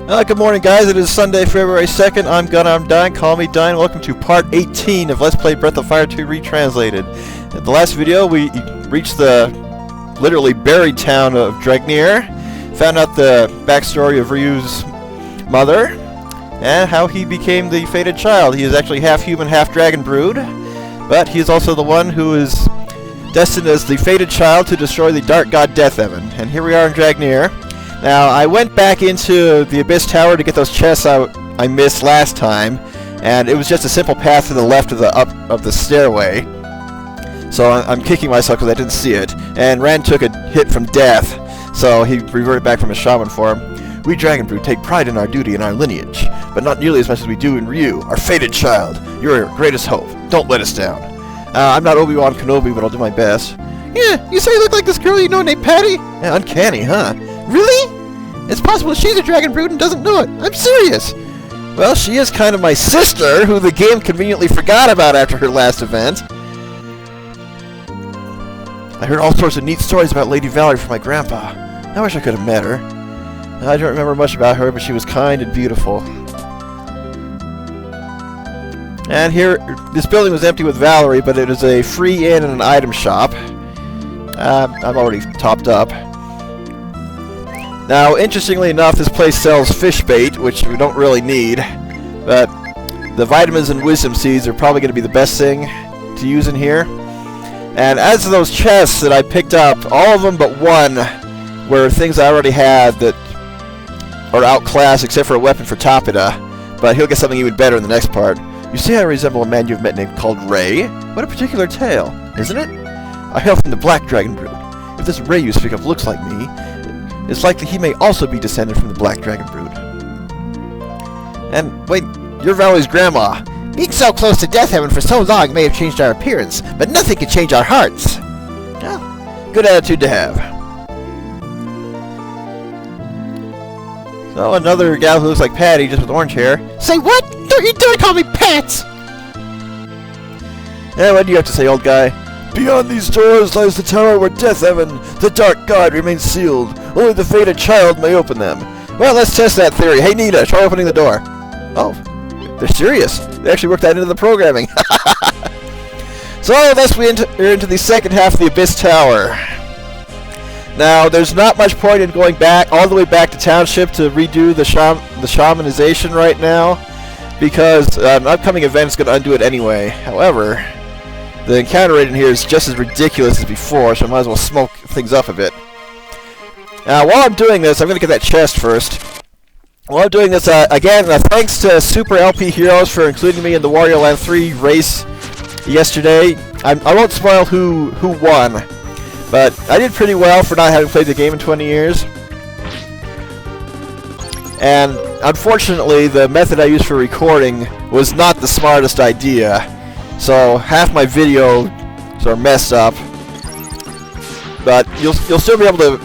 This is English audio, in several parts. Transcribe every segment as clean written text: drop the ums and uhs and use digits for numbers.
Good morning, guys. It is Sunday, February 2nd. I'm Gunnar, I'm Dying. Call me Dying. Welcome to part 18 of Let's Play Breath of Fire 2 Retranslated. In the last video, we reached the literally buried town of Dragnir, found out the backstory of Ryu's mother, and how he became the fated child. He is actually half human, half dragon brood, but he is also the one who is destined as the fated child to destroy the Dark God Death Evan. And here we are in Dragnir. Now, I went back into the Abyss Tower to get those chests I missed last time, and it was just a simple path to the left of the stairway. So I'm kicking myself because I didn't see it. And Rand took a hit from death, so he reverted back from his shaman form. We Dragon Brood take pride in our duty and our lineage, but not nearly as much as we do in Ryu, our fated child. You're our greatest hope. Don't let us down. I'm not Obi-Wan Kenobi, but I'll do my best. Yeah, you say you look like this girl you know named Patty? Yeah, uncanny, huh? Really? It's possible she's a Dragon Brood and doesn't know it. I'm serious. Well, she is kind of my sister, who the game conveniently forgot about after her last event. I heard all sorts of neat stories about Lady Valerie from my grandpa. I wish I could have met her. I don't remember much about her, but she was kind and beautiful. And here, this building was empty with Valerie, but it is a free inn and an item shop. I'm already topped up. Now, interestingly enough, this place sells fish bait, which we don't really need, but the vitamins and wisdom seeds are probably going to be the best thing to use in here. And as to those chests that I picked up, all of them but one were things I already had that are outclassed, except for a weapon for Tapida, but he'll get something even better in the next part. You see, I resemble a man you've met named called Ray? What a particular tale, isn't it? I hail from the Black Dragon Brood. If this Ray you speak of looks like me, it's likely he may also be descended from the Black Dragon Brood. And, wait, you're Valerie's grandma. Being so close to Death Heaven for so long may have changed our appearance, but nothing can change our hearts. Well, good attitude to have. So, another gal who looks like Patty, just with orange hair. Say what? Don't you dare call me Pats! Yeah, what do you have to say, old guy? Beyond these doors lies the tower where Death Heaven, the Dark God, remains sealed. Only the fated child may open them. Well, let's test that theory. Hey, Nita, try opening the door. Oh, they're serious. They actually worked that into the programming. So, thus we enter into the second half of the Abyss Tower. Now, there's not much point in going back all the way back to Township to redo the shamanization right now, because an upcoming event is going to undo it anyway. However, the encounter rate in here is just as ridiculous as before, so I might as well smoke things up a bit. Now, while I'm doing this, I'm going to get that chest first. While I'm doing this, again, thanks to Super LP Heroes for including me in the Wario Land 3 race yesterday. I won't spoil who won, but I did pretty well for not having played the game in 20 years. And unfortunately, the method I used for recording was not the smartest idea. So half my video sort of messed up, but you'll still be able to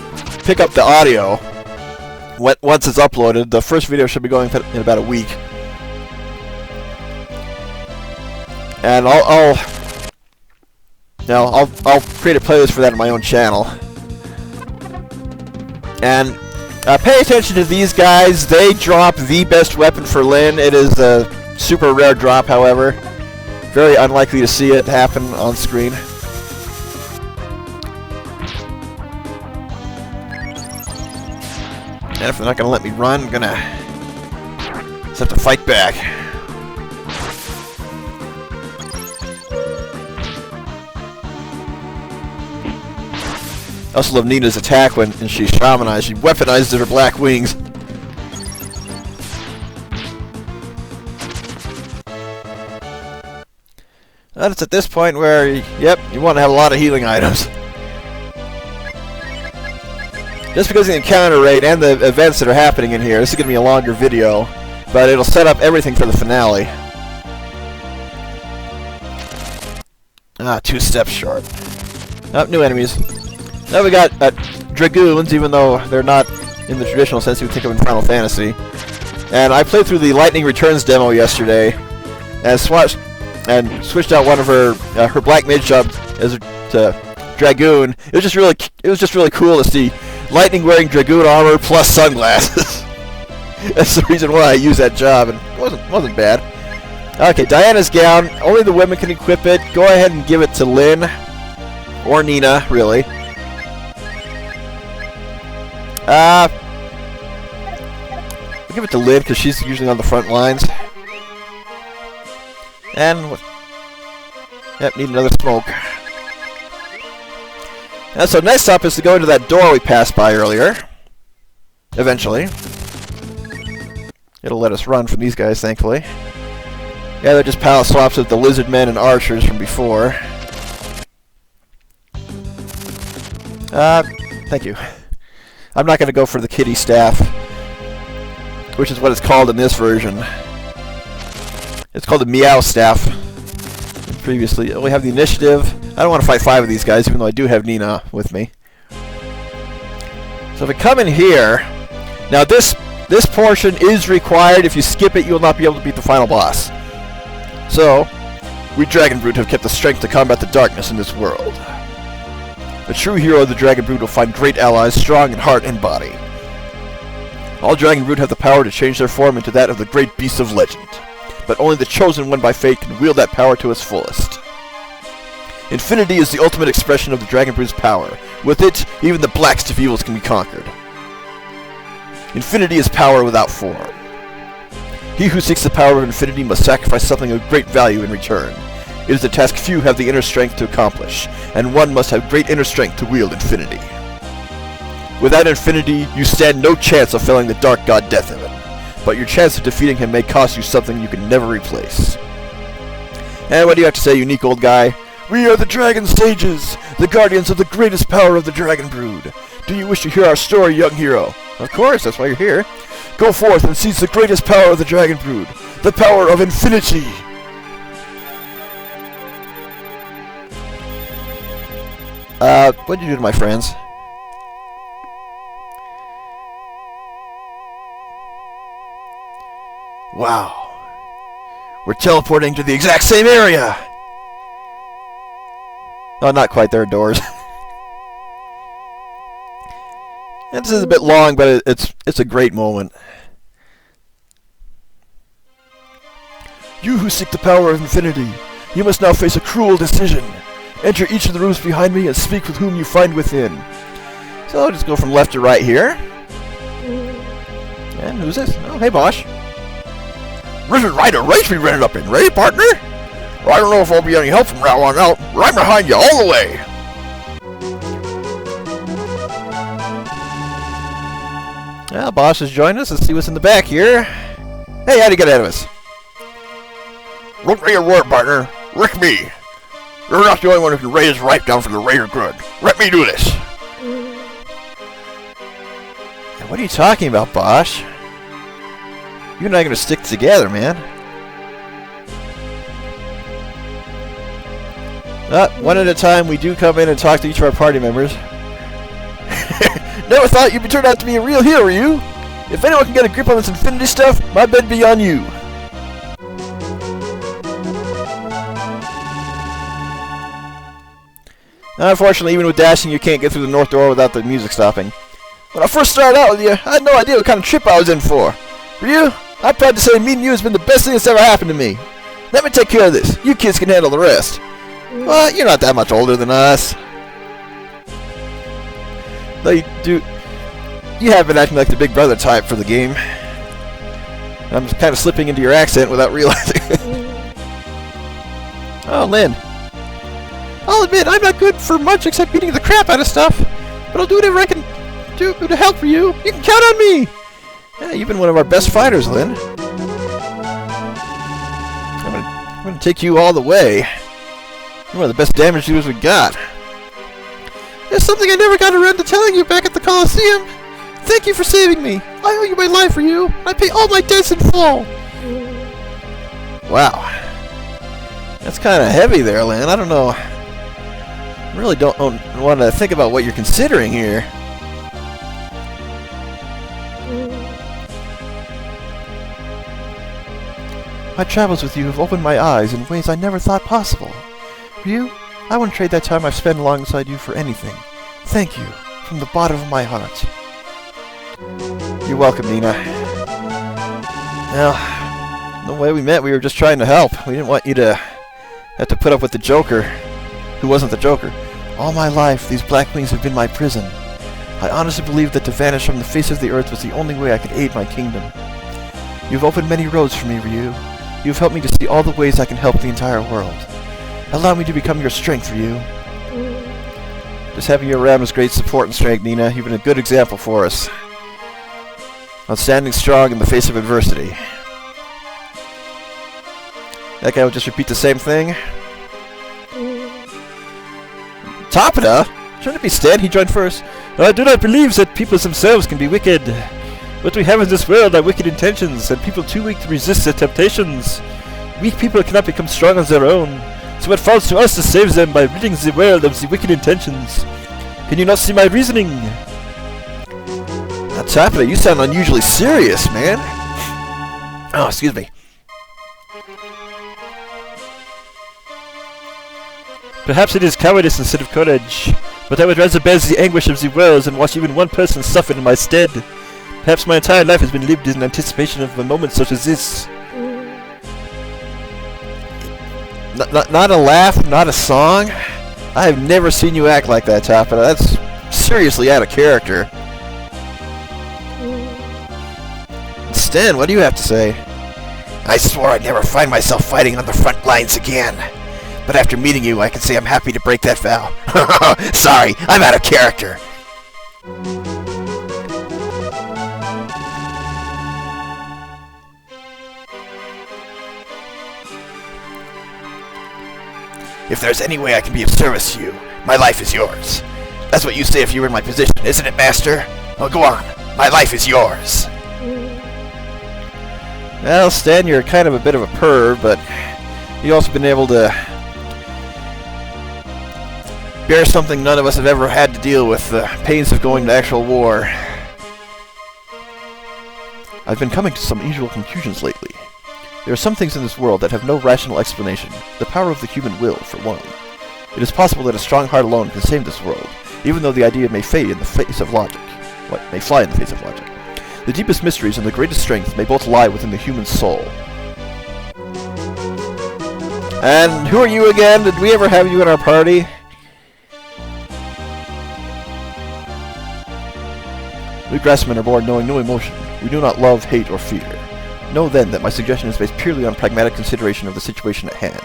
pick up the audio once it's uploaded. The first video should be going in about a week, and I'll create a playlist for that on my own channel. And pay attention to these guys. They drop the best weapon for Lyn. It is a super rare drop, however. Very unlikely to see it happen on screen. And if they're not going to let me run, I'm going to just have to fight back. I also love Nina's attack when she's shamanized. She weaponizes her black wings. And it's at this point where, yep, you want to have a lot of healing items. Just because of the encounter rate and the events that are happening in here, this is going to be a longer video, but it'll set up everything for the finale. Ah, 2 steps short. Oh, new enemies. Now we got Dragoons, even though they're not in the traditional sense you would think of in Final Fantasy. And I played through the Lightning Returns demo yesterday, and switched out one of her black mage job as to Dragoon. It was just really cool to see lightning wearing Dragoon armor plus sunglasses. That's the reason why I used that job, and it wasn't bad. Okay, Diana's gown. Only the women can equip it. Go ahead and give it to Lynn. Or Nina, really. I'll give it to Lynn, because she's usually on the front lines. And what? Yep, need another smoke. And so next up is to go into that door we passed by earlier. Eventually. It'll let us run from these guys, thankfully. Yeah, they're just palette swaps of the lizard men and archers from before. Thank you. I'm not going to go for the kitty staff, which is what it's called in this version. It's called the meow staff. And previously, we have the initiative. I don't want to fight 5 of these guys, even though I do have Nina with me. So if we come in here, now this portion is required. If you skip it, you will not be able to beat the final boss. So, we Dragon Brood have kept the strength to combat the darkness in this world. A true hero of the Dragon Brood will find great allies, strong in heart and body. All Dragon Brood have the power to change their form into that of the great beasts of legend. But only the chosen one by fate can wield that power to its fullest. Infinity is the ultimate expression of the Dragon Brood's power. With it, even the blackest of evils can be conquered. Infinity is power without form. He who seeks the power of infinity must sacrifice something of great value in return. It is a task few have the inner strength to accomplish, and one must have great inner strength to wield infinity. Without infinity, you stand no chance of felling the dark god Deathheaven, but your chance of defeating him may cost you something you can never replace. And what do you have to say, unique old guy? We are the Dragon Sages, the guardians of the greatest power of the Dragon Brood. Do you wish to hear our story, young hero? Of course, that's why you're here. Go forth and seize the greatest power of the Dragon Brood, the power of infinity. What did you do to my friends? Wow. We're teleporting to the exact same area! Oh, not quite. There are doors. This is a bit long, but it's a great moment. You who seek the power of infinity, you must now face a cruel decision. Enter each of the rooms behind me and speak with whom you find within. So I'll just go from left to right here. And who's this? Oh, hey, Bosch. This is right a race we rented up in, ready, partner? Well, I don't know if I'll be any help from now on out. Right behind you, all the way. Well, Bosch has joined us. Let's see what's in the back here. Hey, how'd you get ahead of us? Look me your word, partner. Rick me. You're not the only one who can raise right down for the greater good. Let me do this. And what are you talking about, Bosch? You and I are going to stick together, man. One at a time, we do come in and talk to each of our party members. Never thought you'd turn out to be a real hero, you? If anyone can get a grip on this infinity stuff, my bet be on you. Unfortunately, even with dashing, you can't get through the north door without the music stopping. When I first started out with you, I had no idea what kind of trip I was in for. For you, I'm proud to say meeting you has been the best thing that's ever happened to me. Let me take care of this. You kids can handle the rest. Well, you're not that much older than us. Though you have been acting like the big brother type for the game. I'm kind of slipping into your accent without realizing. Oh, Lynn. I'll admit, I'm not good for much except beating the crap out of stuff. But I'll do whatever I can do to help for you. You can count on me. Yeah, you've been one of our best fighters, Lynn. I'm gonna take you all the way. You're one of the best damage dealers we got. There's something I never got around to telling you back at the Coliseum. Thank you for saving me. I owe you my life for you. I pay all my debts in full. Wow. That's kind of heavy there, Lynn. I don't know. I really don't want to think about what you're considering here. My travels with you have opened my eyes in ways I never thought possible. For you, I wouldn't trade that time I've spent alongside you for anything. Thank you, from the bottom of my heart. You're welcome, Nina. Well, the way we met, we were just trying to help. We didn't want you to have to put up with the Joker, who wasn't the Joker. All my life, these black wings have been my prison. I honestly believed that to vanish from the face of the earth was the only way I could aid my kingdom. You've opened many roads for me, Ryu. You've helped me to see all the ways I can help the entire world. Allow me to become your strength, Ryu. Just having you around was great support and strength, Nina. You've been a good example for us. On standing strong in the face of adversity. That guy will just repeat the same thing. Tapeda? Shouldn't it be Stan? He joined first. I do not believe that people themselves can be wicked. What we have in this world are wicked intentions, and people too weak to resist their temptations. Weak people cannot become strong on their own, so it falls to us to save them by ridding the world of the wicked intentions. Can you not see my reasoning? Now, Tapeda, you sound unusually serious, man. Oh, excuse me. Perhaps it is cowardice instead of courage, but I would rather bear the anguish of the world than watch even one person suffer in my stead. Perhaps my entire life has been lived in anticipation of a moment such as this. Not a laugh, not a song? I have never seen you act like that, Tapeda. That's seriously out of character. Stan, what do you have to say? I swore I'd never find myself fighting on the front lines again. But after meeting you, I can say I'm happy to break that vow. Sorry, I'm out of character. If there's any way I can be of service to you, my life is yours. That's what you say if you were in my position, isn't it, Master? Well, go on. My life is yours. Well, Stan, you're kind of a bit of a perv, but you've also been able to bear something none of us have ever had to deal with, the pains of going to actual war. I've been coming to some unusual conclusions lately. There are some things in this world that have no rational explanation. The power of the human will, for one. It is possible that a strong heart alone can save this world, even though the idea may fade in the face of logic. May fly in the face of logic. The deepest mysteries and the greatest strength may both lie within the human soul. And who are you again? Did we ever have you in our party? We Grassmen are born knowing no emotion. We do not love, hate, or fear. Know then that my suggestion is based purely on pragmatic consideration of the situation at hand.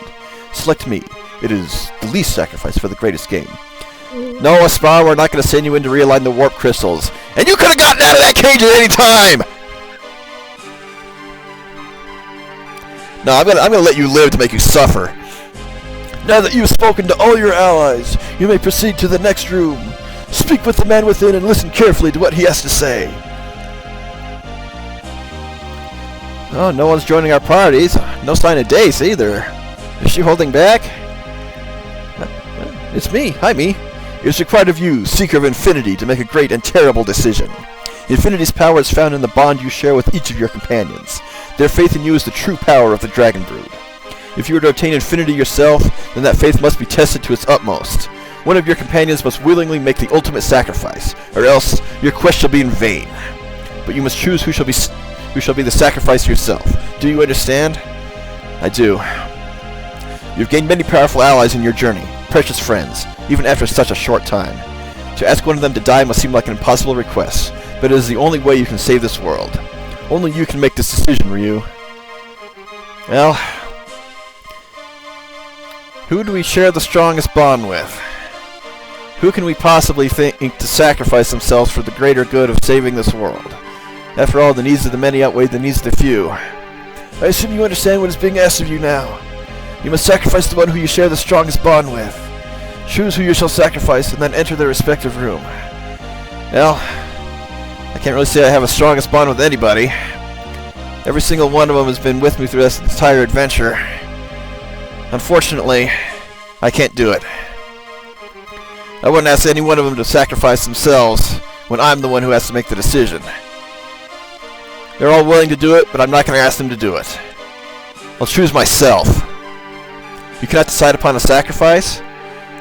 Select me. It is the least sacrifice for the greatest gain. No, Aspar, we're not going to send you in to realign the warp crystals. And you could have gotten out of that cage at any time! No, I'm gonna let you live to make you suffer. Now that you've spoken to all your allies, you may proceed to the next room. Speak with the man within and listen carefully to what he has to say. Oh, no one's joining our parties. No sign of Dace either. Is she holding back? It's me. Hi, me. It is required of you, Seeker of Infinity, to make a great and terrible decision. Infinity's power is found in the bond you share with each of your companions. Their faith in you is the true power of the Dragon Brood. If you are to obtain Infinity yourself, then that faith must be tested to its utmost. One of your companions must willingly make the ultimate sacrifice, or else your quest shall be in vain. But you must choose who shall be the sacrifice yourself. Do you understand? I do. You've gained many powerful allies in your journey, precious friends, even after such a short time. To ask one of them to die must seem like an impossible request, but it is the only way you can save this world. Only you can make this decision, Ryu. Well, who do we share the strongest bond with? Who can we possibly think to sacrifice themselves for the greater good of saving this world? After all, the needs of the many outweigh the needs of the few. I assume you understand what is being asked of you now. You must sacrifice the one who you share the strongest bond with. Choose who you shall sacrifice, and then enter their respective room. Well, I can't really say I have a strongest bond with anybody. Every single one of them has been with me through this entire adventure. Unfortunately, I can't do it. I wouldn't ask any one of them to sacrifice themselves when I'm the one who has to make the decision. They're all willing to do it, but I'm not going to ask them to do it. I'll choose myself. You cannot decide upon a sacrifice?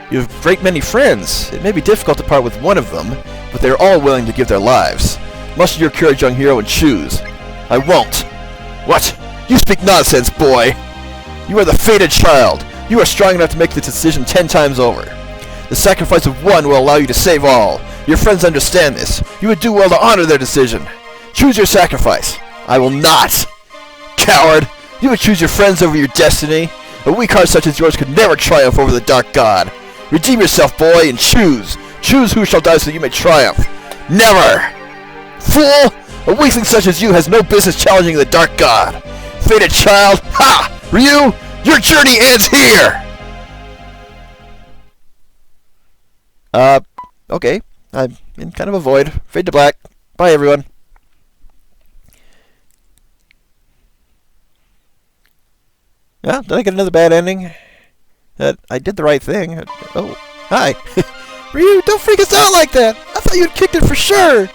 You have a great many friends. It may be difficult to part with one of them, but they're all willing to give their lives. Muster your courage, young hero, and choose. I won't. What? You speak nonsense, boy! You are the fated child! You are strong enough to make the decision 10 times over. The sacrifice of one will allow you to save all. Your friends understand this. You would do well to honor their decision. Choose your sacrifice. I will not! Coward! You would choose your friends over your destiny? A weak heart such as yours could never triumph over the Dark God. Redeem yourself, boy, and choose! Choose who shall die so you may triumph! Never! Fool! A weakling such as you has no business challenging the Dark God! Fated child! Ha! Ryu! Your journey ends here! Okay. I'm in kind of a void. Fade to black. Bye, everyone. Well, did I get another bad ending? I did the right thing. Oh, hi. Ryu, don't freak us out like that! I thought you'd kicked it for sure!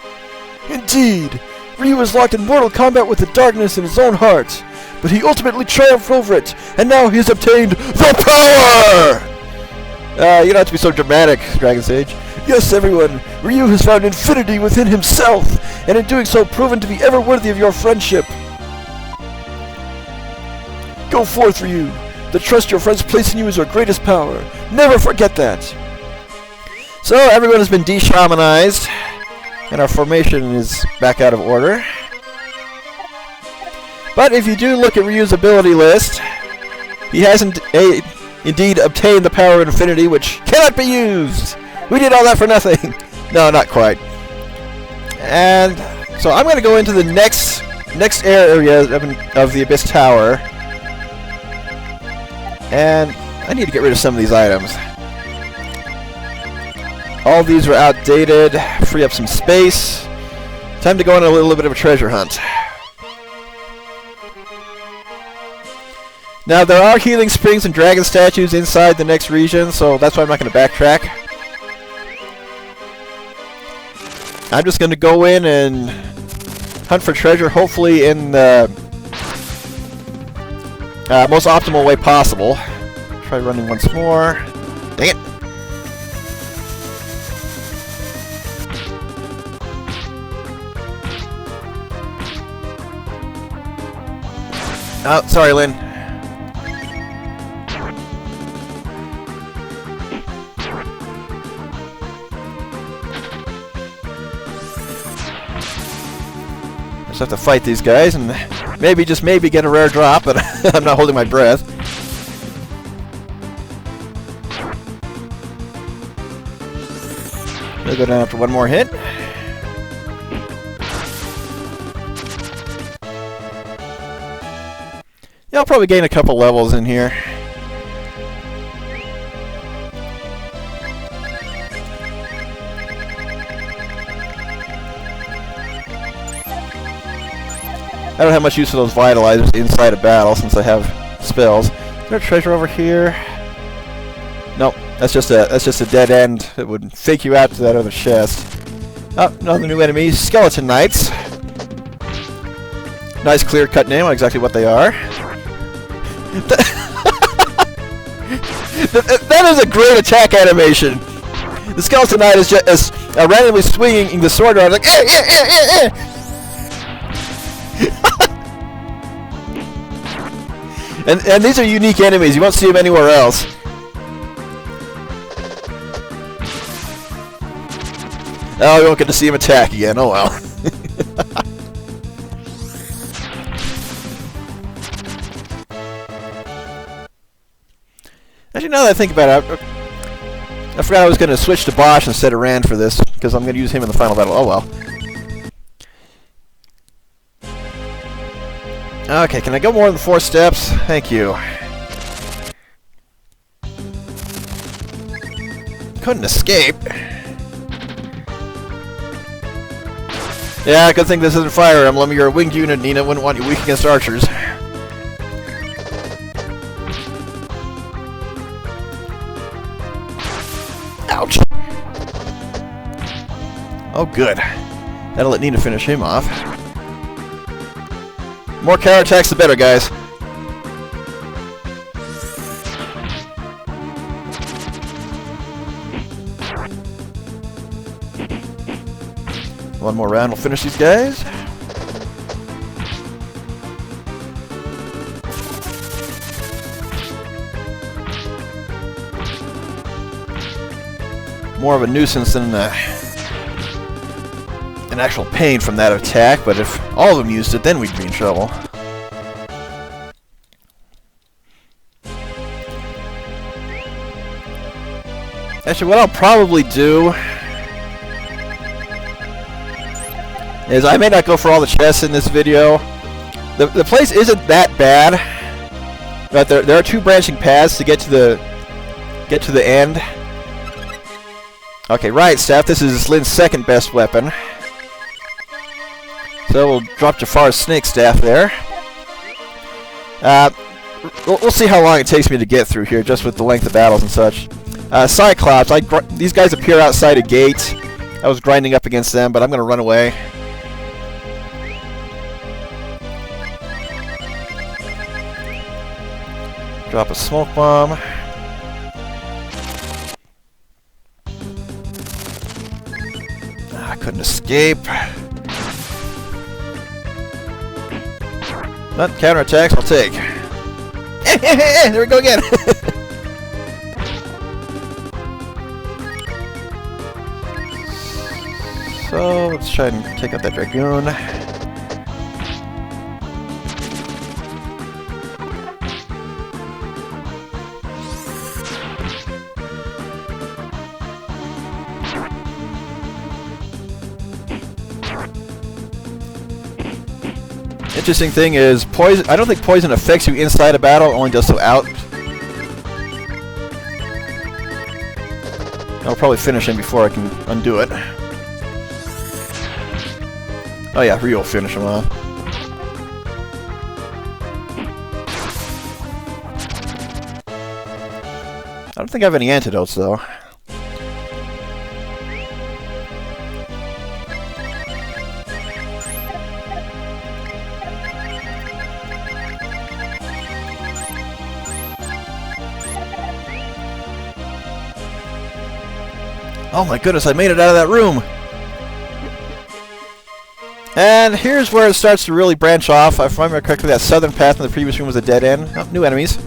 Indeed, Ryu was locked in mortal combat with the darkness in his own heart, but he ultimately triumphed over it, and now he has obtained the power! You don't have to be so dramatic, Dragon Sage. Yes, everyone, Ryu has found infinity within himself, and in doing so proven to be ever worthy of your friendship. Go forth, Ryu. The trust your friends place in you is your greatest power. Never forget that. So, everyone has been de-shamanized, and our formation is back out of order. But if you do look at Ryu's ability list, he hasn't indeed obtained the power of infinity, which cannot be used! We did all that for nothing! No, not quite. And so I'm going to go into the next area of the Abyss Tower, and I need to get rid of some of these items. All these are outdated. Free up some space. Time to go on a little bit of a treasure hunt. Now, there are healing springs and dragon statues inside the next region, so that's why I'm not going to backtrack. I'm just going to go in and hunt for treasure, hopefully in the most optimal way possible. Try running once more. Dang it! Oh, sorry, Lynn. Just have to fight these guys and maybe, just maybe, get a rare drop, but I'm not holding my breath. We'll go down after one more hit. Yeah, I'll probably gain a couple levels in here. I don't have much use for those vitalizers inside a battle since I have spells. Is there a treasure over here? Nope, that's just a dead end. It would fake you out to that other chest. Oh, another new enemy, Skeleton Knights. Nice clear-cut name on exactly what they are. That is a great attack animation. The Skeleton Knight is just randomly swinging the sword around like, eh, eh, eh, eh, eh. And these are unique enemies. You won't see them anywhere else. Oh, you won't get to see him attack again. Oh well. Actually, now that I think about it, I forgot I was going to switch to Bosch instead of Rand for this, because I'm going to use him in the final battle. Oh well. Okay, can I go more than 4 steps? Thank you. Couldn't escape. Yeah, good thing this isn't Fire Emblem. You're a winged unit, Nina. Wouldn't want you weak against archers. Ouch! Oh, good. That'll let Nina finish him off. More counter attacks, the better, guys. One more round, we'll finish these guys. more of a nuisance than an actual pain from that attack, but if all of them used it, then we'd be in trouble. Actually, what I'll probably do is I may not go for all the chests in this video. The place isn't that bad, but there are two branching paths to get to the end. Okay, right, staff. This is Lynn's second best weapon. So we'll drop Jafar's snake staff there. We'll see how long it takes me to get through here, just with the length of battles and such. Cyclops, these guys appear outside a gate. I was grinding up against them, but I'm going to run away. Drop a smoke bomb. I couldn't escape. But counterattacks I'll take. There we go again. So let's try and take out that Dragoon. Interesting thing is, poison. I don't think poison affects you inside a battle, only does so out. I'll probably finish him before I can undo it. Oh yeah, Ryu will finish him off. I don't think I have any antidotes though. Oh my goodness, I made it out of that room! And here's where it starts to really branch off. If I remember correctly, that southern path in the previous room was a dead end. Oh, new enemies.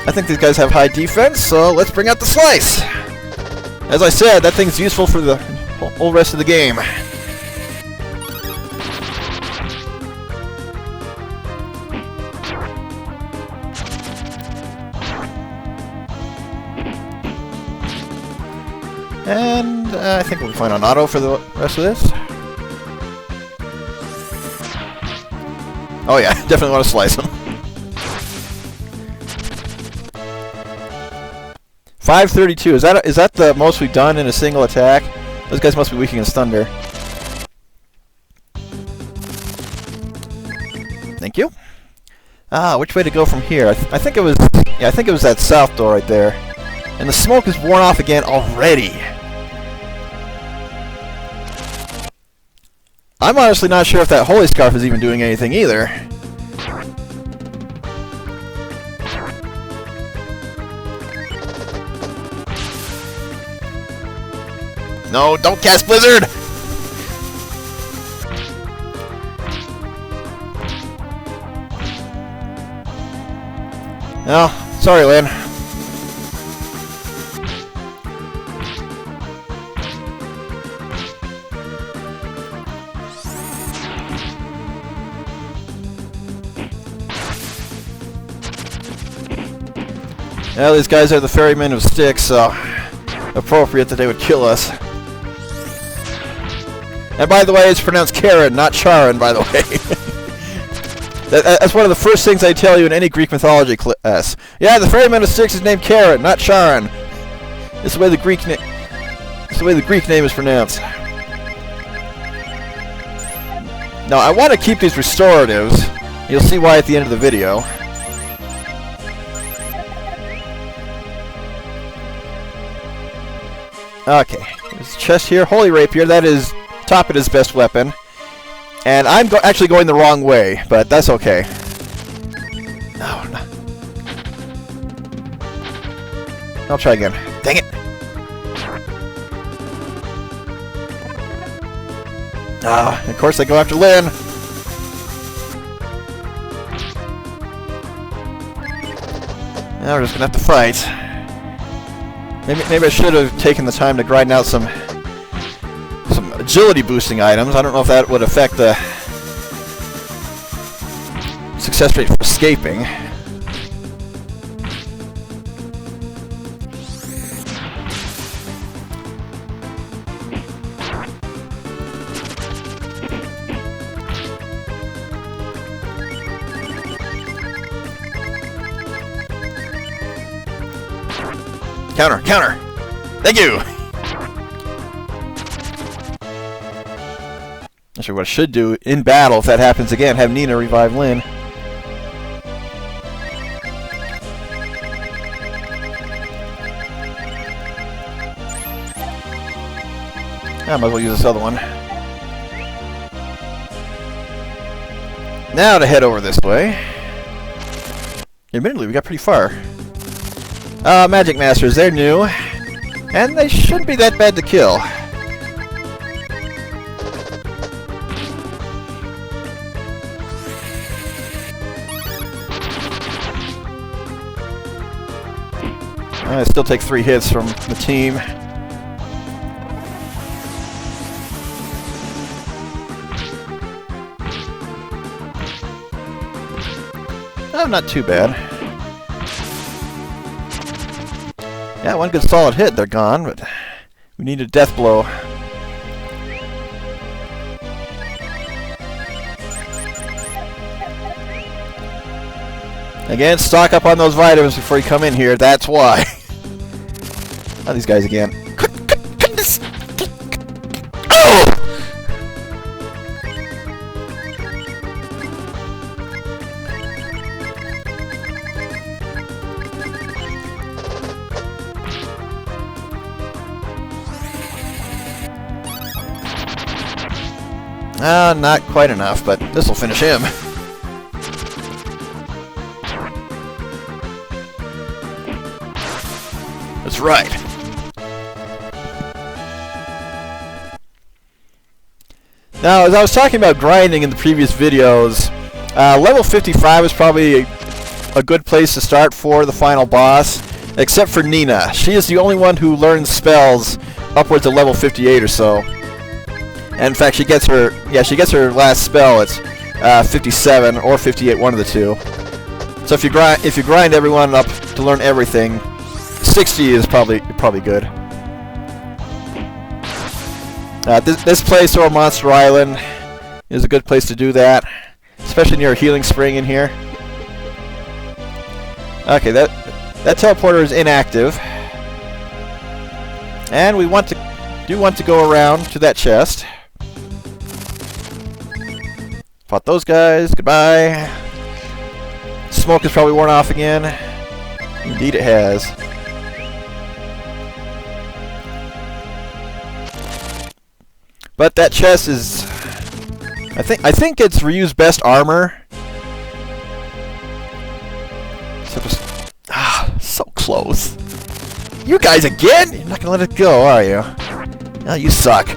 I think these guys have high defense, so let's bring out the slice! As I said, that thing's useful for the whole rest of the game. And I think we'll be fine on auto for the rest of this. Oh yeah, definitely want to slice him. 532. Is that the most we've done in a single attack? Those guys must be weak against thunder. Thank you. Ah, which way to go from here? I think it was. Yeah, I think it was that south door right there. And the smoke is worn off again already. I'm honestly not sure if that holy scarf is even doing anything either. No, don't cast Blizzard! No, sorry, Lynn. Well, these guys are the ferrymen of Styx, so appropriate that they would kill us. And by the way, it's pronounced Karen, not Charon, by the way. That's one of the first things I tell you in any Greek mythology class. Yeah, the ferryman of Styx is named Karen, not Charon. It's the way the Greek name is pronounced. Now, I want to keep these restoratives. You'll see why at the end of the video. Okay, there's a chest here. Holy Rapier, that is Topita's best weapon. And I'm actually going the wrong way, but that's okay. No, no. I'll try again. Dang it! Ah, of course I go after Lynn. Now we're just gonna have to fight. Maybe I should have taken the time to grind out some agility boosting items. I don't know if that would affect the success rate for escaping. Counter! Counter! Thank you! Actually, what I should do in battle, if that happens again, have Nina revive Lynn. I might as well use this other one. Now to head over this way. Admittedly, we got pretty far. Magic Masters, they're new. And they shouldn't be that bad to kill. I still take 3 hits from the team. Oh, not too bad. Yeah, one good solid hit, they're gone, but we need a death blow. Again, stock up on those vitamins before you come in here, that's why. Oh, these guys again. Oh! Not quite enough, but this will finish him. That's right. Now, as I was talking about grinding in the previous videos, level 55 is probably a good place to start for the final boss, except for Nina. She is the only one who learns spells upwards of level 58 or so. And in fact, she gets her last spell. It's 57 or 58, one of the two. So if you grind everyone up to learn everything, 60 is probably good. This place, or Monster Island, is a good place to do that, especially near a healing spring in here. Okay, that teleporter is inactive, and we want to go around to that chest. Fought those guys. Goodbye. Smoke is probably worn off again. Indeed, it has. But that chest is, I think it's Ryu's best armor. So just, so close. You guys again? You're not gonna let it go, are you? Oh, you suck.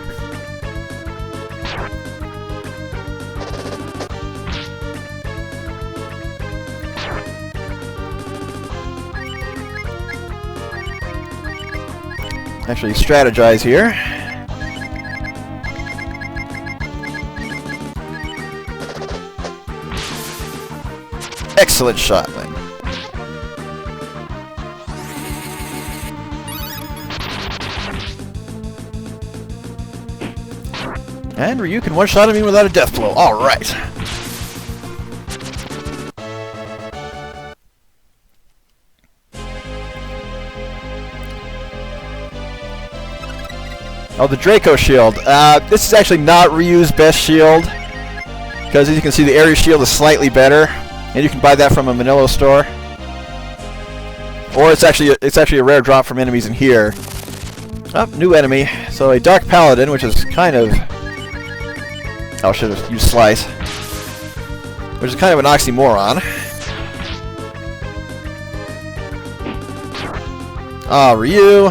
Actually, strategize here. Excellent shot, Lynn. And Ryu can one-shot me without a death blow. All right. Oh, the Draco shield. This is actually not Ryu's best shield, because as you can see, the area shield is slightly better, and you can buy that from a Manila store. Or it's actually a rare drop from enemies in here. Oh, new enemy. So a Dark Paladin, which is kind of... Oh, I should have used Slice. Which is kind of an oxymoron. Ah, Ryu.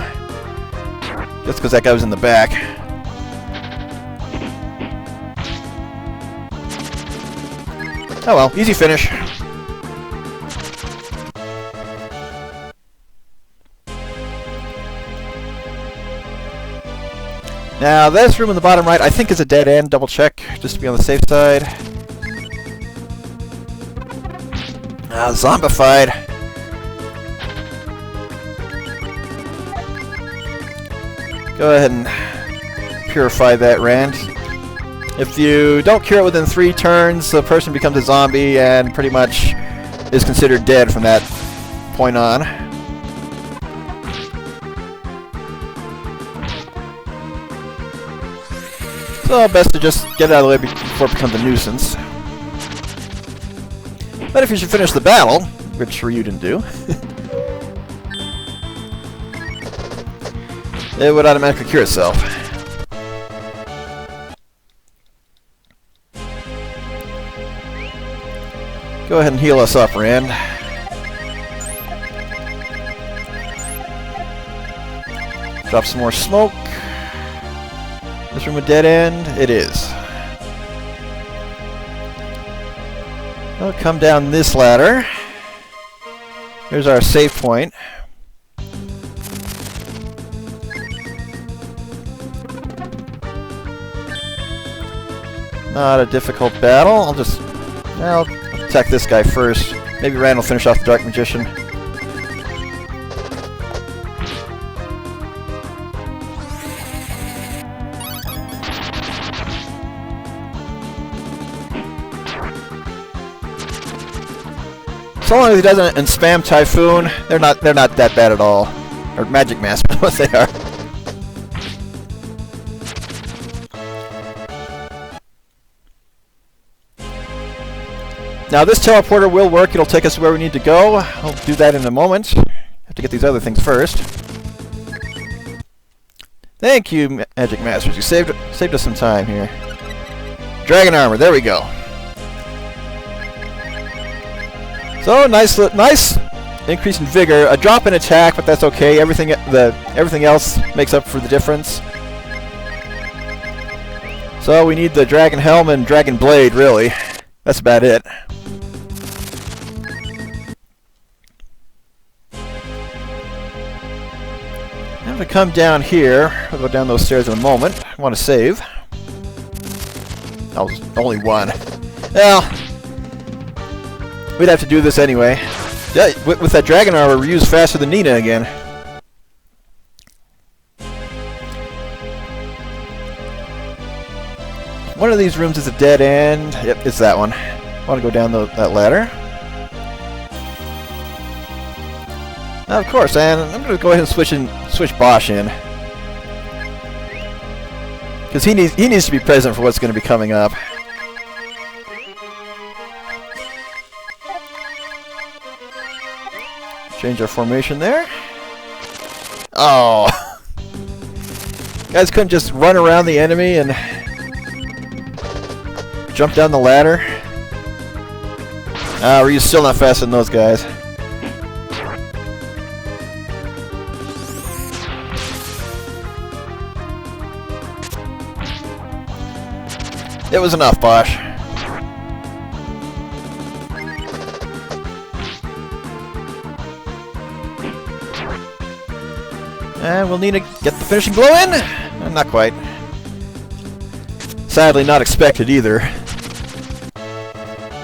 That's because that guy was in the back. Oh well, easy finish. Now, this room in the bottom right, I think is a dead end. Double check, just to be on the safe side. Zombified. Go ahead and purify that, Rand. If you don't cure it within 3 turns, the person becomes a zombie and pretty much is considered dead from that point on. So best to just get it out of the way before it becomes a nuisance. But if you should finish the battle, which Ryu didn't do, it would automatically cure itself. Go ahead and heal us up, Rand. Drop some more smoke. This room a dead end? It is. I'll come down this ladder. Here's our save point. Not a difficult battle. I'll attack this guy first. Maybe Rand will finish off the Dark Magician. So long as he doesn't and spam Typhoon, they're not that bad at all. Or Magic Master, what they are. Now this teleporter will work. It'll take us to where we need to go. I'll do that in a moment. Have to get these other things first. Thank you, Magic Masters. You saved us some time here. Dragon armor. There we go. So nice increase in vigor. A drop in attack, but that's okay. Everything else makes up for the difference. So we need the Dragon Helm and Dragon Blade, really. That's about it. Now if I come down here, I'll go down those stairs in a moment. I want to save. Oh, there's only one. Well, we'd have to do this anyway. Yeah, with that Dragon armor, Ryu's faster than Nina again. One of these rooms is a dead end. Yep, it's that one. I want to go down that ladder. Now, of course, and I'm going to go ahead and switch Bosch in. Because he needs to be present for what's going to be coming up. Change our formation there. Oh! Guys couldn't just run around the enemy and jump down the ladder. Ryu's still not faster than those guys. It was enough, Bosch. And we'll need to get the finishing blow in? Not quite. Sadly, not expected either.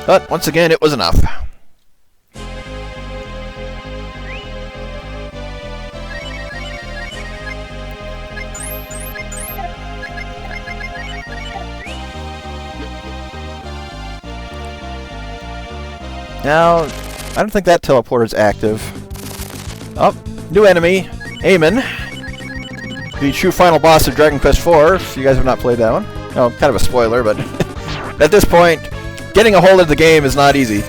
But, once again, it was enough. Now, I don't think that teleporter is active. Oh, new enemy, Eamon. The true final boss of Dragon Quest IV, if you guys have not played that one. Oh, kind of a spoiler, but at this point, getting a hold of the game is not easy.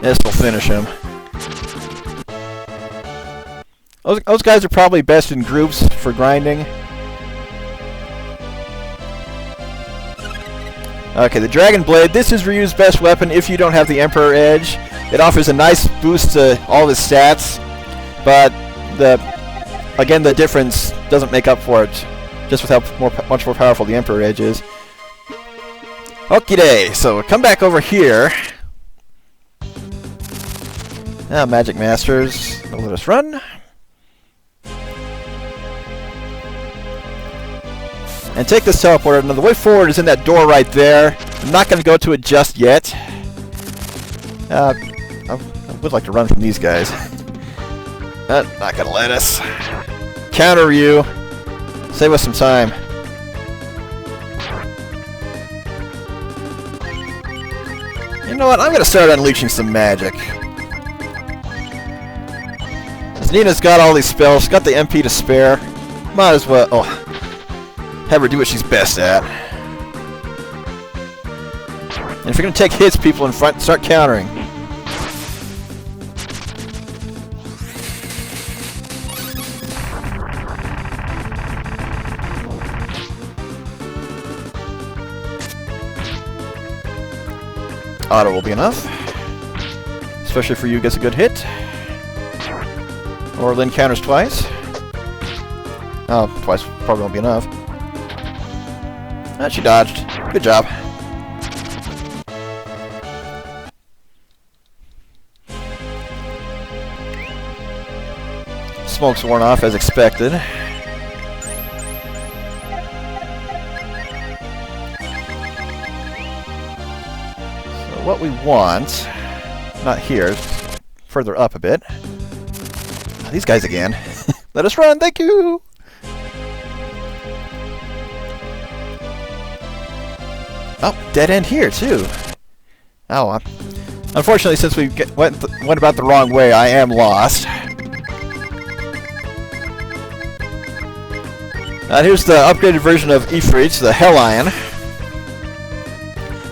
This will finish him. Those guys are probably best in groups for grinding. Okay, the Dragon Blade. This is Ryu's best weapon if you don't have the Emperor Edge. It offers a nice boost to all of his stats, but again, the difference doesn't make up for it, just with how much more powerful the Emperor Edge is. Okie day, so come back over here. Now, Magic Masters, they'll let us run. And take this teleporter. Now, the way forward is in that door right there. I'm not going to go to it just yet. I would like to run from these guys. Not going to let us. Counter you. Save us some time. You know what? I'm going to start unleashing some magic. As Nina's got all these spells, she's got the MP to spare. Might as well have her do what she's best at. And if you're going to take hits, people in front, start countering. Auto will be enough. Especially for you, gets a good hit. Or Lynn counters twice. Oh, twice probably won't be enough. Ah, she dodged. Good job. Smoke's worn off as expected. So what we want, not here, further up a bit. These guys again. Let us run, thank you! Oh, dead end here too. Oh, unfortunately, since we went about the wrong way, I am lost. Here's the upgraded version of Ifrit, the Hell Iron.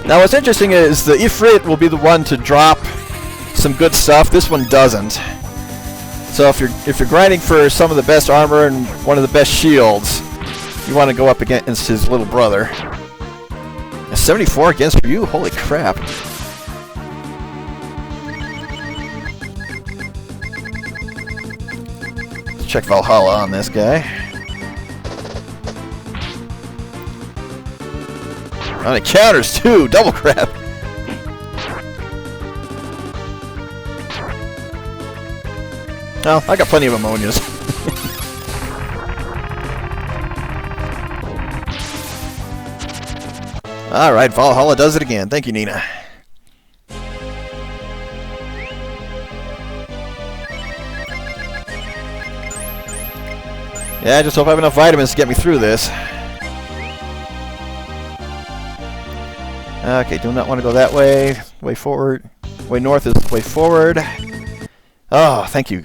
Now, what's interesting is the Ifrit will be the one to drop some good stuff. This one doesn't. So if you're grinding for some of the best armor and one of the best shields, you want to go up against his little brother. A 74 against you? Holy crap. Let's check Valhalla on this guy. On the counters too! Double crap! Oh, I got plenty of ammonias. Alright, Valhalla does it again. Thank you, Nina. Yeah, I just hope I have enough vitamins to get me through this. Okay, do not want to go that way. Way forward. Way north is the way forward. Oh, thank you.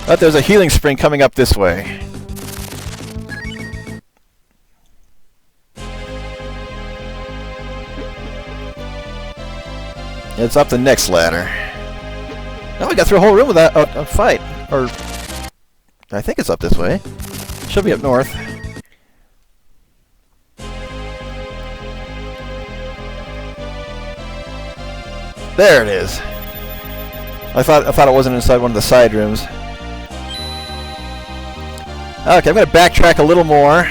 But there's a healing spring coming up this way. It's up the next ladder. Now we got through a whole room without a fight. Or, I think it's up this way. Should be up north. There it is. I thought it wasn't inside one of the side rooms. Okay, I'm going to backtrack a little more,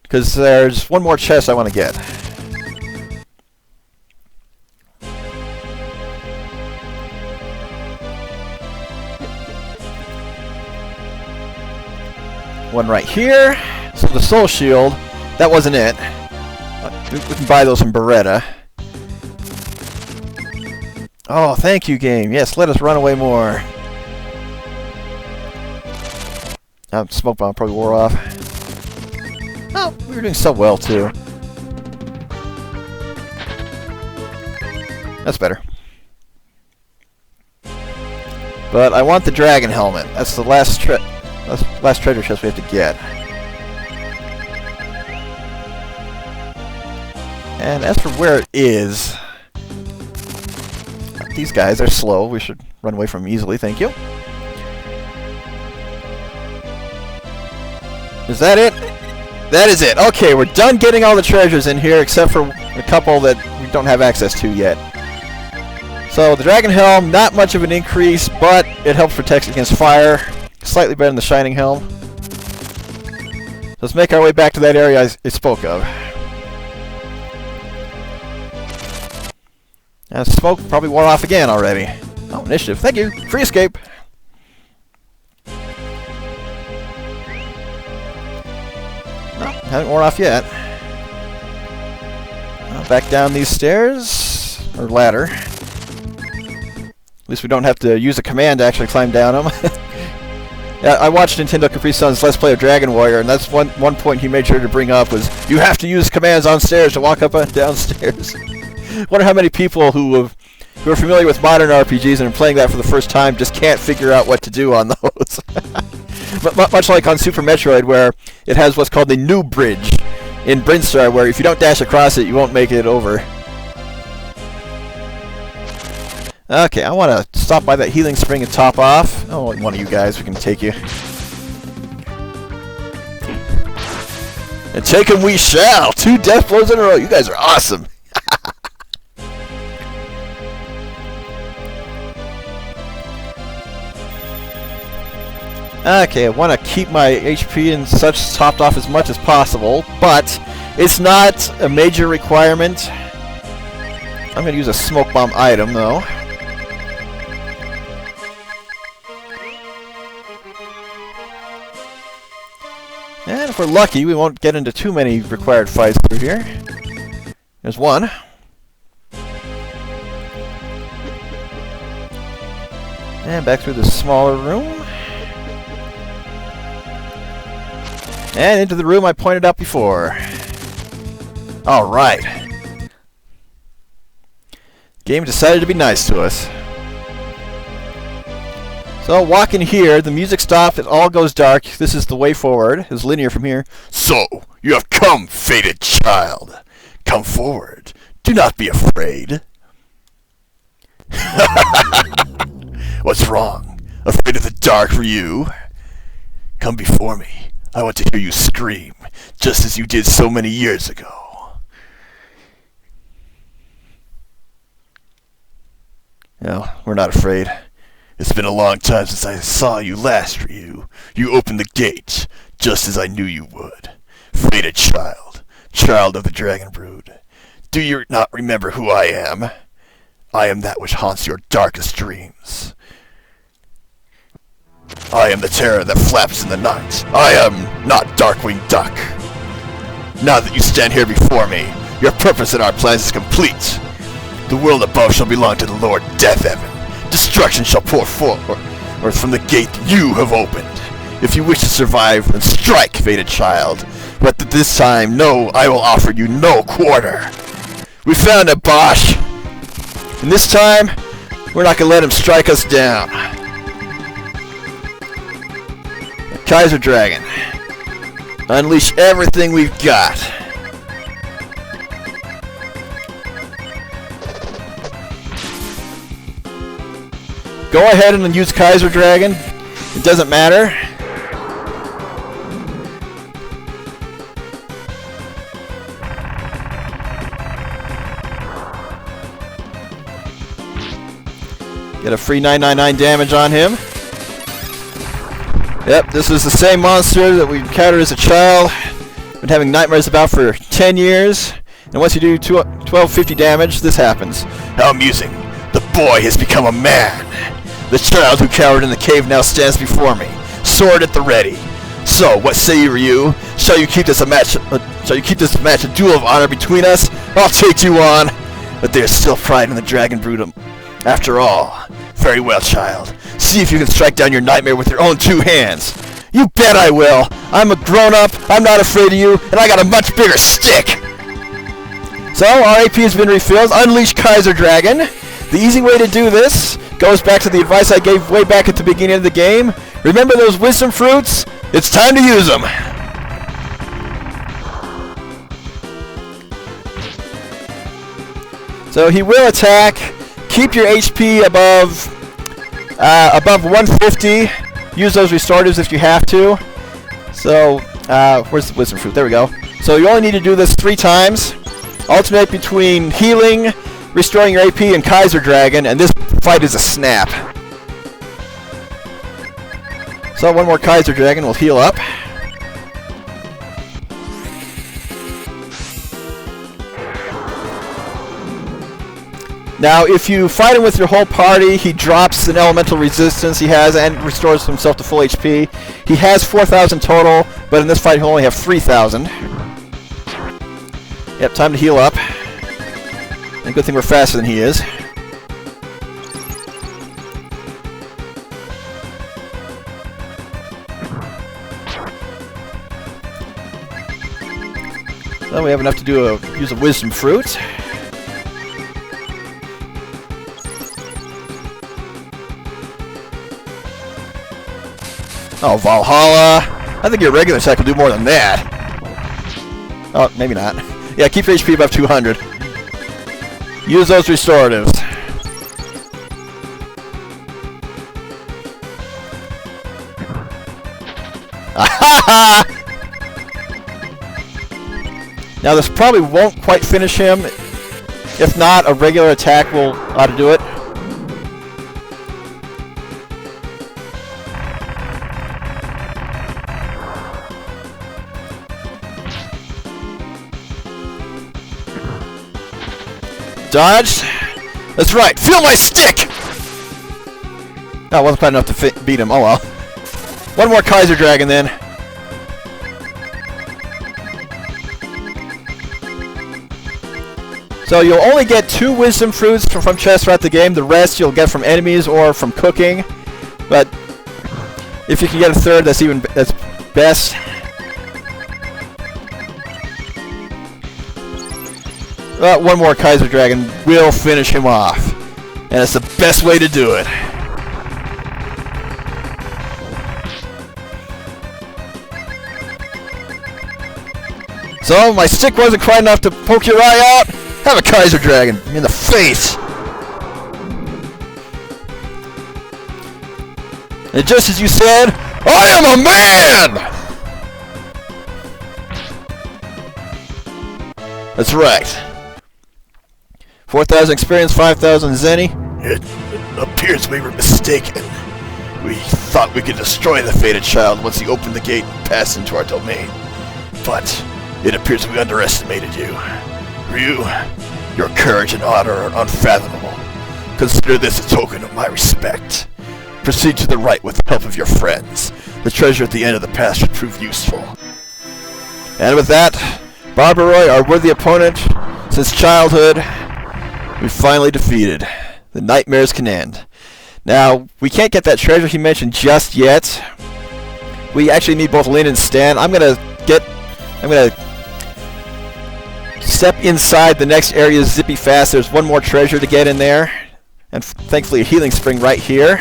because there's one more chest I want to get. One right here. So the soul shield, that wasn't it. We can buy those from Beretta. Oh, thank you, game. Yes, let us run away more. Smoke bomb probably wore off. Oh, we were doing so well, too. That's better. But I want the dragon helmet. That's the last treasure chest we have to get. And as for where it is, these guys are slow. We should run away from them easily, thank you. Is that it? That is it. Okay, we're done getting all the treasures in here, except for a couple that we don't have access to yet. So, the Dragon Helm, not much of an increase, but it helps protect against fire. Slightly better than the Shining Helm. Let's make our way back to that area I spoke of. Smoke probably wore off again already. Oh, initiative. Thank you. Free escape. No, haven't worn off yet. Back down these stairs. Or ladder. At least we don't have to use a command to actually climb down them. Yeah, I watched Nintendo Capri Sun's Let's Play of Dragon Warrior, and that's one point he made sure to bring up was you have to use commands on stairs to walk up and down stairs. Wonder how many people who are familiar with modern RPGs and are playing that for the first time just can't figure out what to do on those. Much like on Super Metroid, where it has what's called the new bridge in Brinstar, where if you don't dash across it, you won't make it over. Okay, I want to stop by that healing spring and top off. Oh, one of you guys, we can take you. And take him we shall! 2 death blows in a row. You guys are awesome! Okay, I want to keep my HP and such topped off as much as possible, but it's not a major requirement. I'm going to use a smoke bomb item, though. And if we're lucky, we won't get into too many required fights through here. There's one. And back through the smaller room. And into the room I pointed out before. Alright. Game decided to be nice to us. So, walk in here, the music stops, it all goes dark. This is the way forward. It's linear from here. So, you have come, fated child. Come forward. Do not be afraid. What's wrong? Afraid of the dark for you? Come before me. I want to hear you scream, just as you did so many years ago. No, we're not afraid. It's been a long time since I saw you last, Ryu. You opened the gate, just as I knew you would. Fated child, child of the Dragon Brood. Do you not remember who I am? I am that which haunts your darkest dreams. I am the terror that flaps in the night. I am not Darkwing Duck. Now that you stand here before me, your purpose in our plans is complete. The world above shall belong to the Lord Death-Evan. Destruction shall pour forth from the gate you have opened. If you wish to survive, then strike, fated child. But this time, no, I will offer you no quarter. We found a Bosch. And this time, we're not going to let him strike us down. Kaiser Dragon. Unleash everything we've got. Go ahead and use Kaiser Dragon. It doesn't matter. Get a free 999 damage on him. Yep, this is the same monster that we encountered as a child. Been having nightmares about for 10 years. And once you do 1250 damage, this happens. How amusing. The boy has become a man. The child who cowered in the cave now stands before me, sword at the ready. So, what say you, Ryu? Shall you keep this a match? A duel of honor between us? I'll take you on. But there's still pride in the Dragon Brood. After all, very well, child. See if you can strike down your nightmare with your own 2 hands. You bet I will. I'm a grown-up. I'm not afraid of you, and I got a much bigger stick. So, our AP has been refilled. Unleash Kaiser Dragon. The easy way to do this goes back to the advice I gave way back at the beginning of the game. Remember those wisdom fruits? It's time to use them. So he will attack. Keep your HP above 150. Use those restoratives if you have to. So, where's the wisdom fruit? There we go. So you only need to do this 3 times. Alternate between healing, restoring your AP, and Kaiser Dragon, and this fight is a snap. So one more Kaiser Dragon will heal up. Now, if you fight him with your whole party, he drops an elemental resistance he has and restores himself to full HP. He has 4,000 total, but in this fight he'll only have 3,000. Yep, time to heal up. And good thing we're faster than he is. Well, we have enough to use a wisdom fruit. Oh, Valhalla. I think your regular attack will do more than that. Oh, maybe not. Yeah, keep HP above 200. Use those restoratives. Ahaha! Now this probably won't quite finish him. If not, a regular attack will ought to do it. Dodge. That's right. Feel my stick! Oh, it wasn't quite enough to beat him. Oh well. One more Kaiser Dragon then. So you'll only get 2 wisdom fruits from chests throughout the game. The rest you'll get from enemies or from cooking. But if you can get a third, that's best. One more Kaiser Dragon will finish him off. And it's the best way to do it. So, my stick wasn't quite enough to poke your eye out. Have a Kaiser Dragon in the face. And just as you said, I am a man! That's right. 4,000 experience, 5,000 Zenny. It appears we were mistaken. We thought we could destroy the fated child once he opened the gate and passed into our domain. But it appears we underestimated you. Ryu, your courage and honor are unfathomable. Consider this a token of my respect. Proceed to the right with the help of your friends. The treasure at the end of the path should prove useful. And with that, Barbaroy, our worthy opponent since childhood, we finally defeated. The nightmares can end. Now, we can't get that treasure he mentioned just yet. We actually need both Lin and Stan. I'm gonna step inside the next area zippy fast. There's one more treasure to get in there. And thankfully a healing spring right here.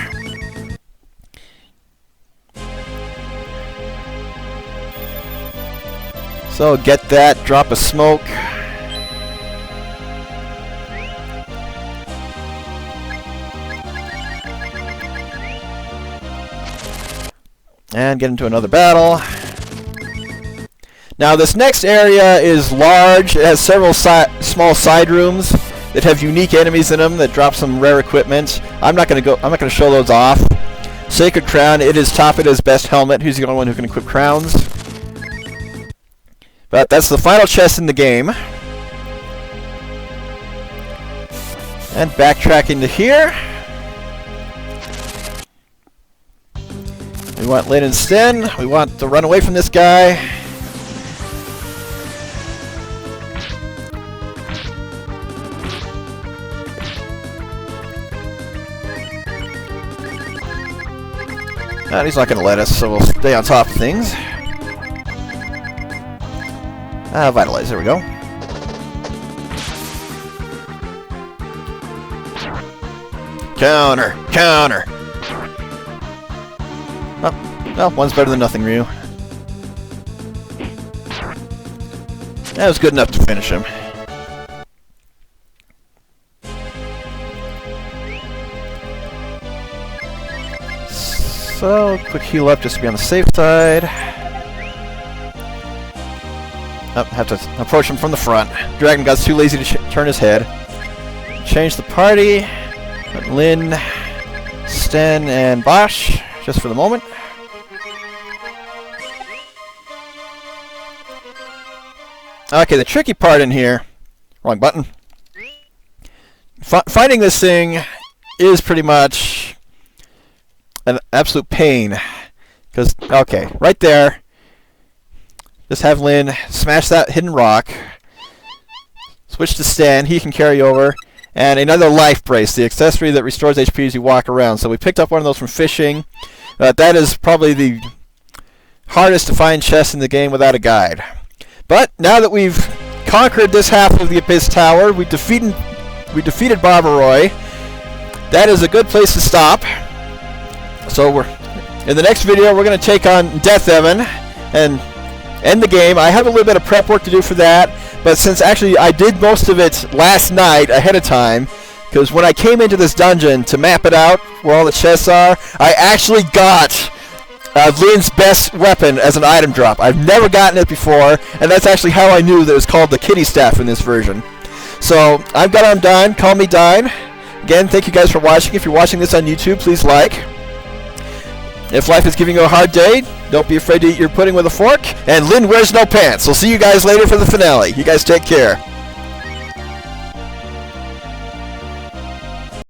So get that, drop a smoke. And get into another battle. Now this next area is large. It has several small side rooms that have unique enemies in them that drop some rare equipment. I'm not going to show those off. Sacred Crown. It is Tafita's best helmet. Who's the only one who can equip crowns? But that's the final chest in the game. And backtracking to here. We want Lin and Sten. We want to run away from this guy. And he's not going to let us, so we'll stay on top of things. Vitalize, there we go. Counter! Counter! Oh, well, one's better than nothing, Ryu. That was good enough to finish him. So, quick heal up just to be on the safe side. Oh, have to approach him from the front. Dragon God's too lazy to turn his head. Change the party. Put Lin, Sten, and Bosch, just for the moment. Okay, the tricky part in here, wrong button. finding this thing is pretty much an absolute pain. Because, okay, right there. Just have Lynn smash that hidden rock. Switch to Stan. He can carry over. And another life brace, the accessory that restores HP as you walk around. So we picked up one of those from fishing. That is probably the hardest to find chest in the game without a guide. But now that we've conquered this half of the Abyss Tower, we defeated Barbaroy. That is a good place to stop. So in the next video, we're going to take on Death Evan and end the game. I have a little bit of prep work to do for that, but since actually I did most of it last night ahead of time, because when I came into this dungeon to map it out where all the chests are, I actually got Lynn's best weapon as an item drop. I've never gotten it before, and that's actually how I knew that it was called the Kitty Staff in this version. So I'm Dine. Call me Dine. Again, thank you guys for watching. If you're watching this on YouTube, please like. If life is giving you a hard day, don't be afraid to eat your pudding with a fork. And Lynn wears no pants. We'll see you guys later for the finale. You guys take care.